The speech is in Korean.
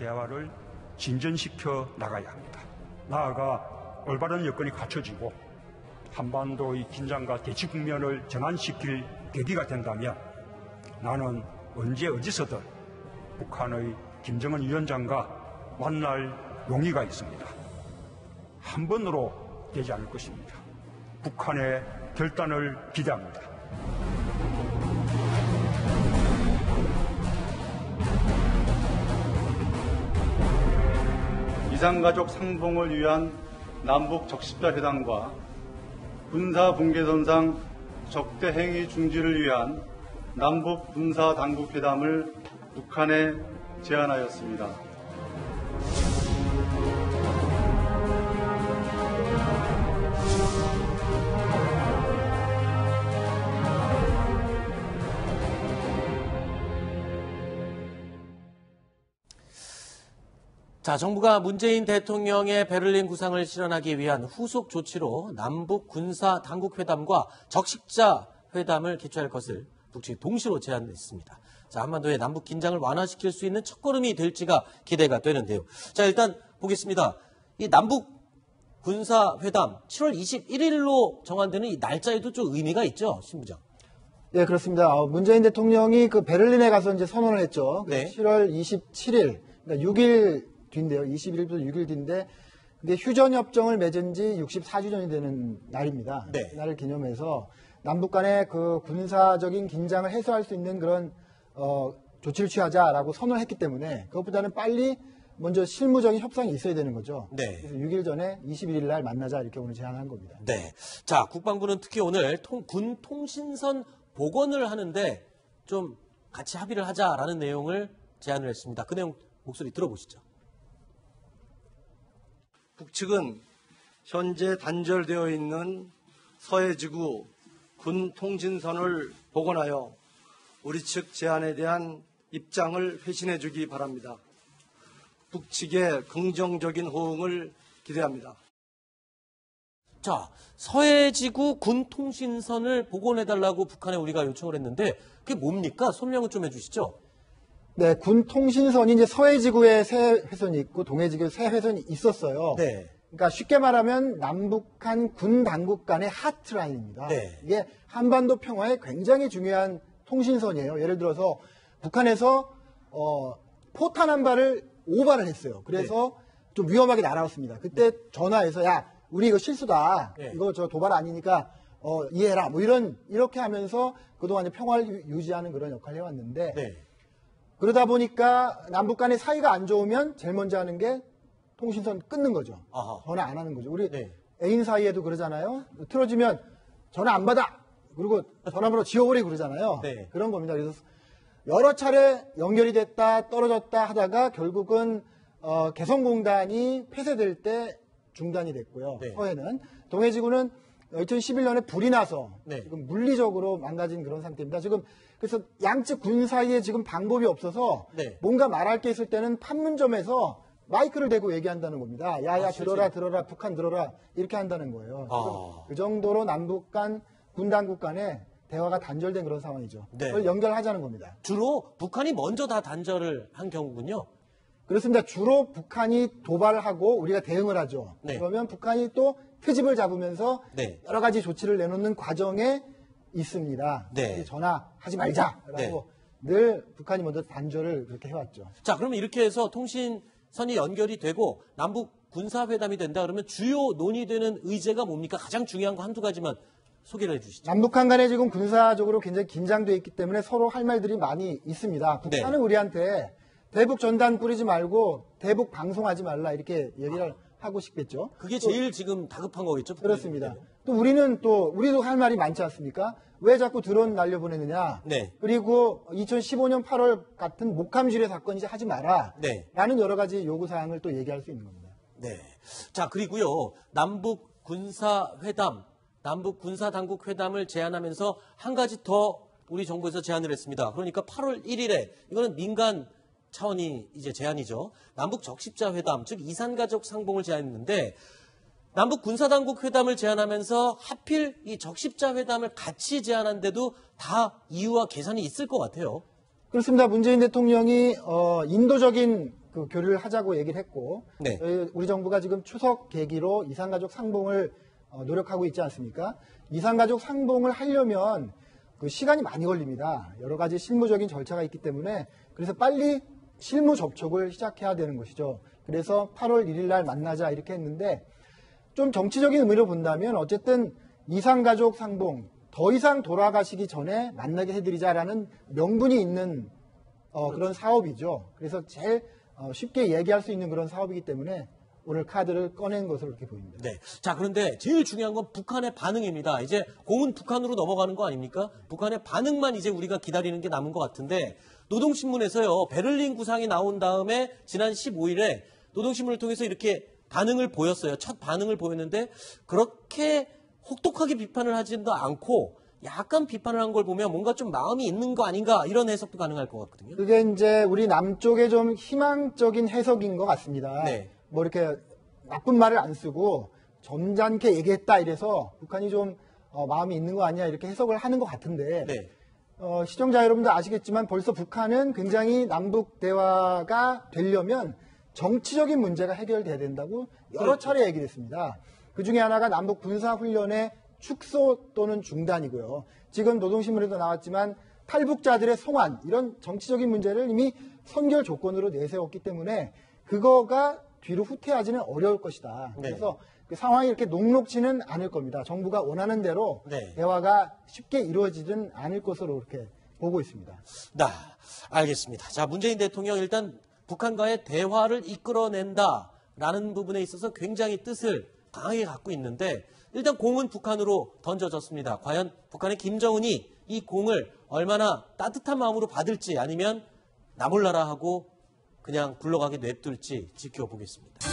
대화를 진전시켜 나가야 합니다. 나아가 올바른 여건이 갖춰지고 한반도의 긴장과 대치 국면을 전환시킬 계기가 된다면 나는 언제 어디서든 북한의 김정은 위원장과 만날 용의가 있습니다. 한 번으로 되지 않을 것입니다. 북한의 결단을 기대합니다. 이산가족 상봉을 위한 남북 적십자 회담과 군사 분계선상 적대 행위 중지를 위한 남북 군사 당국 회담을 북한에 제안하였습니다. 자, 정부가 문재인 대통령의 베를린 구상을 실현하기 위한 후속 조치로 남북 군사 당국 회담과 적십자 회담을 개최할 것을 북측이 동시로 제안했습니다. 자, 한반도의 남북 긴장을 완화시킬 수 있는 첫걸음이 될지가 기대가 되는데요. 자, 일단 보겠습니다. 이 남북 군사 회담 7월 21일로 정한되는 이 날짜에도 좀 의미가 있죠, 신부장. 네, 그렇습니다. 문재인 대통령이 그 베를린에 가서 이제 선언을 했죠. 네. 7월 27일, 그러니까 6일 뒤인데요. 21일부터 6일 뒤인데, 그게 휴전협정을 맺은 지 64주년이 되는 날입니다. 네. 그날을 기념해서 남북 간의 그 군사적인 긴장을 해소할 수 있는 그런 조치를 취하자라고 선언을 했기 때문에 그것보다는 빨리 먼저 실무적인 협상이 있어야 되는 거죠. 네. 그래서 6일 전에 21일 날 만나자 이렇게 오늘 제안한 겁니다. 네. 자, 국방부는 특히 오늘 군 통신선 복원을 하는데 좀 같이 합의를 하자라는 내용을 제안을 했습니다. 그 내용 목소리 들어보시죠. 북측은 현재 단절되어 있는 서해지구 군 통신선을 복원하여 우리 측 제안에 대한 입장을 회신해 주기 바랍니다. 북측의 긍정적인 호응을 기대합니다. 자, 서해지구 군 통신선을 복원해달라고 북한에 우리가 요청을 했는데 그게 뭡니까? 설명을 좀 해주시죠. 네, 군 통신선이 이제 서해지구에 새 회선이 있고 동해지구에 새 회선이 있었어요. 네. 그러니까 쉽게 말하면 남북한 군 당국 간의 하트라인입니다. 네. 이게 한반도 평화에 굉장히 중요한 통신선이에요. 예를 들어서 북한에서 포탄 한 발을 오발을 했어요. 그래서 좀 위험하게 날아왔습니다. 그때 전화해서 야, 우리 이거 실수다. 네. 이거 저 도발 아니니까 이해해라. 뭐 이렇게 하면서 그동안 평화를 유지하는 그런 역할을 해왔는데 네. 그러다 보니까 남북 간의 사이가 안 좋으면 제일 먼저 하는 게 통신선 끊는 거죠. 아하. 전화 안 하는 거죠. 우리 네. 애인 사이에도 그러잖아요. 틀어지면 전화 안 받아. 그리고 전화번호 지워버리고 그러잖아요. 네. 그런 겁니다. 그래서 여러 차례 연결이 됐다 떨어졌다 하다가 결국은 개성공단이 폐쇄될 때 중단이 됐고요. 네. 서해는. 동해지구는 2011년에 불이 나서 네. 지금 물리적으로 망가진 그런 상태입니다. 지금 그래서 양측 군 사이에 지금 방법이 없어서 네. 뭔가 말할 게 있을 때는 판문점에서 마이크를 대고 얘기한다는 겁니다. 야야 들어라 북한 들어라 이렇게 한다는 거예요. 그 정도로 남북 간 군 당국 간에 대화가 단절된 그런 상황이죠. 네. 그걸 연결하자는 겁니다. 주로 북한이 먼저 다 단절을 한 경우군요. 그렇습니다. 주로 북한이 도발하고 우리가 대응을 하죠. 네. 그러면 북한이 또 트집을 잡으면서 네. 여러 가지 조치를 내놓는 과정에 있습니다. 네. 전화하지 말자라고 네. 늘 북한이 먼저 단절을 그렇게 해왔죠. 자, 그러면 이렇게 해서 통신선이 연결이 되고 남북 군사회담이 된다 그러면 주요 논의되는 의제가 뭡니까? 가장 중요한 거 한두 가지만 소개를 해주시죠. 남북한 간에 지금 군사적으로 굉장히 긴장되어 있기 때문에 서로 할 말들이 많이 있습니다. 북한은 네. 우리한테 대북 전단 뿌리지 말고 대북 방송하지 말라 이렇게 얘기를 하고 싶겠죠. 그게 제일 지금 다급한 거겠죠? 그렇습니다. 또 우리도 할 말이 많지 않습니까? 왜 자꾸 드론 날려보내느냐? 네. 그리고 2015년 8월 같은 목함지뢰 사건 이제 하지 마라. 네. 라는 여러 가지 요구사항을 또 얘기할 수 있는 겁니다. 네. 자, 그리고요. 남북 군사회담, 남북 군사당국 회담을 제안하면서 한 가지 더 우리 정부에서 제안을 했습니다. 그러니까 8월 1일에 이거는 민간 차원이 이제 제안이죠. 남북 적십자 회담, 즉 이산가족 상봉을 제안했는데 남북 군사당국 회담을 제안하면서 하필 이 적십자 회담을 같이 제안한데도 다 이유와 계산이 있을 것 같아요. 그렇습니다. 문재인 대통령이 인도적인 그 교류를 하자고 얘기를 했고 네. 우리 정부가 지금 추석 계기로 이산가족 상봉을 노력하고 있지 않습니까? 이산가족 상봉을 하려면 그 시간이 많이 걸립니다. 여러 가지 실무적인 절차가 있기 때문에 그래서 빨리 실무 접촉을 시작해야 되는 것이죠. 그래서 8월 1일 날 만나자 이렇게 했는데 좀 정치적인 의미로 본다면 어쨌든 이산가족 상봉 더 이상 돌아가시기 전에 만나게 해드리자라는 명분이 있는 그런 사업이죠. 그래서 제일 쉽게 얘기할 수 있는 그런 사업이기 때문에 오늘 카드를 꺼낸 것으로 이렇게 보입니다. 네. 자, 그런데 제일 중요한 건 북한의 반응입니다. 이제 공은 북한으로 넘어가는 거 아닙니까? 북한의 반응만 이제 우리가 기다리는 게 남은 것 같은데 노동신문에서요. 베를린 구상이 나온 다음에 지난 15일에 노동신문을 통해서 이렇게 반응을 보였어요. 첫 반응을 보였는데 그렇게 혹독하게 비판을 하지도 않고 약간 비판을 한 걸 보면 뭔가 좀 마음이 있는 거 아닌가 이런 해석도 가능할 것 같거든요. 그게 이제 우리 남쪽의 좀 희망적인 해석인 것 같습니다. 네. 뭐 이렇게 나쁜 말을 안 쓰고 점잖게 얘기했다 이래서 북한이 좀 마음이 있는 거 아니야 이렇게 해석을 하는 것 같은데 네. 시청자 여러분도 아시겠지만 벌써 북한은 굉장히 남북 대화가 되려면 정치적인 문제가 해결돼야 된다고 여러 차례 얘기를 했습니다. 그 중에 하나가 남북 군사훈련의 축소 또는 중단이고요. 지금 노동신문에도 나왔지만 탈북자들의 송환 이런 정치적인 문제를 이미 선결 조건으로 내세웠기 때문에 그거가 뒤로 후퇴하지는 어려울 것이다. 네. 그래서 그 상황이 이렇게 녹록지는 않을 겁니다. 정부가 원하는 대로 네. 대화가 쉽게 이루어지진 않을 것으로 이렇게 보고 있습니다. 네, 알겠습니다. 자, 문재인 대통령 일단 북한과의 대화를 이끌어낸다라는 부분에 있어서 굉장히 뜻을 강하게 갖고 있는데 일단 공은 북한으로 던져졌습니다. 과연 북한의 김정은이 이 공을 얼마나 따뜻한 마음으로 받을지 아니면 나몰라라 하고 그냥 굴러가게 냅둘지 지켜보겠습니다.